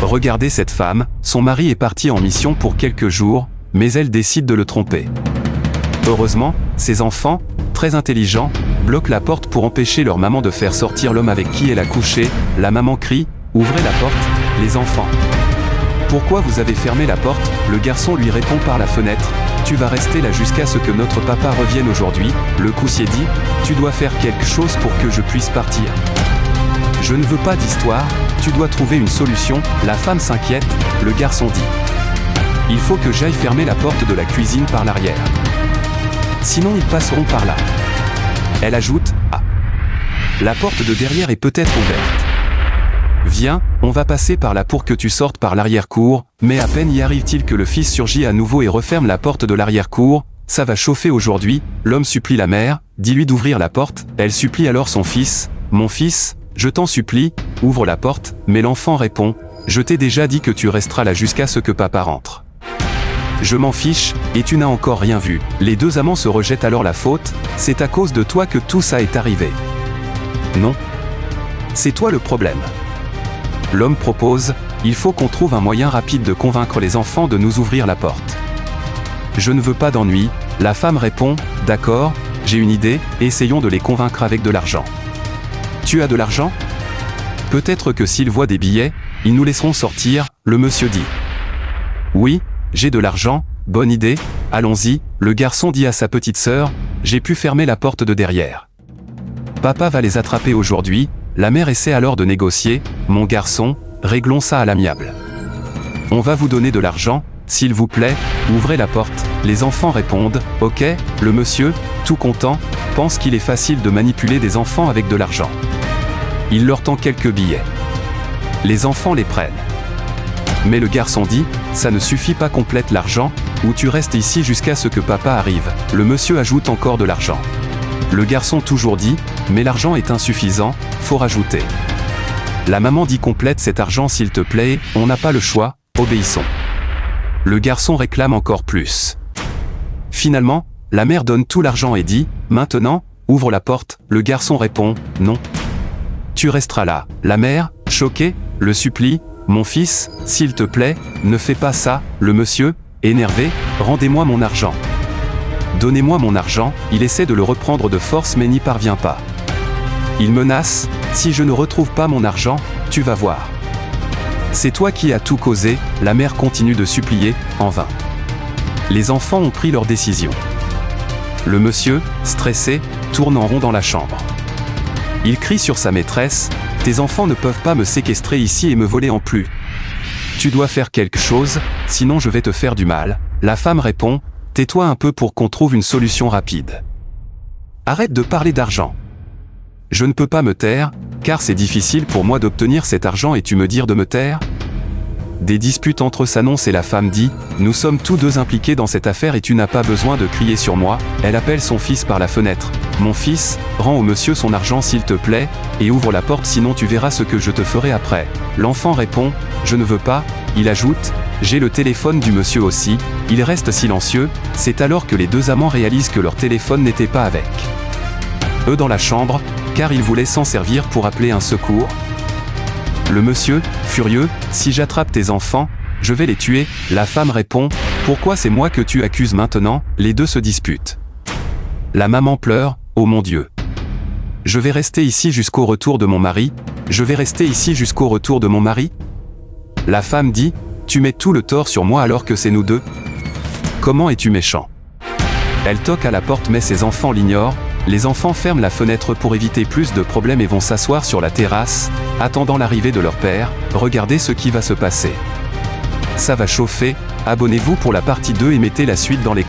Regardez cette femme, son mari est parti en mission pour quelques jours, mais elle décide de le tromper. Heureusement, ses enfants, très intelligents, bloquent la porte pour empêcher leur maman de faire sortir l'homme avec qui elle a couché. La maman crie « Ouvrez la porte, les enfants !» Pourquoi vous avez fermé la porte? Le garçon lui répond par la fenêtre. Tu vas rester là jusqu'à ce que notre papa revienne aujourd'hui. Le coussier dit, tu dois faire quelque chose pour que je puisse partir. Je ne veux pas d'histoire, tu dois trouver une solution. La femme s'inquiète, le garçon dit. Il faut que j'aille fermer la porte de la cuisine par l'arrière. Sinon ils passeront par là. Elle ajoute, ah. La porte de derrière est peut-être ouverte. Viens, on va passer par là pour que tu sortes par l'arrière-cour, mais à peine y arrive-t-il que le fils surgit à nouveau et referme la porte de l'arrière-cour. Ça va chauffer aujourd'hui, l'homme supplie la mère, dis-lui d'ouvrir la porte, elle supplie alors son fils, mon fils, je t'en supplie, ouvre la porte, mais l'enfant répond, je t'ai déjà dit que tu resteras là jusqu'à ce que papa rentre. Je m'en fiche, et tu n'as encore rien vu. Les deux amants se rejettent alors la faute, c'est à cause de toi que tout ça est arrivé. Non. C'est toi le problème. L'homme propose, il faut qu'on trouve un moyen rapide de convaincre les enfants de nous ouvrir la porte. Je ne veux pas d'ennui, la femme répond, d'accord, j'ai une idée, essayons de les convaincre avec de l'argent. Tu as de l'argent? Peut-être que s'ils voient des billets, ils nous laisseront sortir, le monsieur dit. Oui, j'ai de l'argent, bonne idée, allons-y, le garçon dit à sa petite sœur, j'ai pu fermer la porte de derrière. Papa va les attraper aujourd'hui. La mère essaie alors de négocier, mon garçon, réglons ça à l'amiable. On va vous donner de l'argent, s'il vous plaît, ouvrez la porte. Les enfants répondent, ok, le monsieur, tout content, pense qu'il est facile de manipuler des enfants avec de l'argent. Il leur tend quelques billets. Les enfants les prennent. Mais le garçon dit, ça ne suffit pas, complète l'argent, ou tu restes ici jusqu'à ce que papa arrive. Le monsieur ajoute encore de l'argent. Le garçon toujours dit, mais l'argent est insuffisant, faut rajouter. La maman dit, complète cet argent s'il te plaît, on n'a pas le choix, obéissons. Le garçon réclame encore plus. Finalement, la mère donne tout l'argent et dit, maintenant, ouvre la porte. Le garçon répond, non. Tu resteras là. La mère, choquée, le supplie, mon fils, s'il te plaît, ne fais pas ça. Le monsieur, énervé, rendez-moi mon argent. Donnez-moi mon argent, il essaie de le reprendre de force mais n'y parvient pas. Il menace, si je ne retrouve pas mon argent, tu vas voir. C'est toi qui as tout causé, la mère continue de supplier, en vain. Les enfants ont pris leur décision. Le monsieur, stressé, tourne en rond dans la chambre. Il crie sur sa maîtresse, tes enfants ne peuvent pas me séquestrer ici et me voler en plus. Tu dois faire quelque chose, sinon je vais te faire du mal. La femme répond, tais-toi un peu pour qu'on trouve une solution rapide. Arrête de parler d'argent. Je ne peux pas me taire, car c'est difficile pour moi d'obtenir cet argent et tu me dis de me taire? Des disputes entre s'annoncent et la femme dit, nous sommes tous deux impliqués dans cette affaire et tu n'as pas besoin de crier sur moi. Elle appelle son fils par la fenêtre. Mon fils, rends au monsieur son argent s'il te plaît, et ouvre la porte sinon tu verras ce que je te ferai après. L'enfant répond, je ne veux pas. Il ajoute, j'ai le téléphone du monsieur aussi. Il reste silencieux, c'est alors que les deux amants réalisent que leur téléphone n'était pas avec eux dans la chambre, car ils voulaient s'en servir pour appeler un secours. Le monsieur, furieux, si j'attrape tes enfants, je vais les tuer. La femme répond, pourquoi c'est moi que tu accuses maintenant? Les deux se disputent. La maman pleure, oh mon Dieu. Je vais rester ici jusqu'au retour de mon mari. Je vais rester ici jusqu'au retour de mon mari. La femme dit, tu mets tout le tort sur moi alors que c'est nous deux. Comment es-tu méchant? Elle toque à la porte mais ses enfants l'ignorent. Les enfants ferment la fenêtre pour éviter plus de problèmes et vont s'asseoir sur la terrasse, attendant l'arrivée de leur père. Regardez ce qui va se passer. Ça va chauffer, abonnez-vous pour la partie 2 et mettez la suite dans les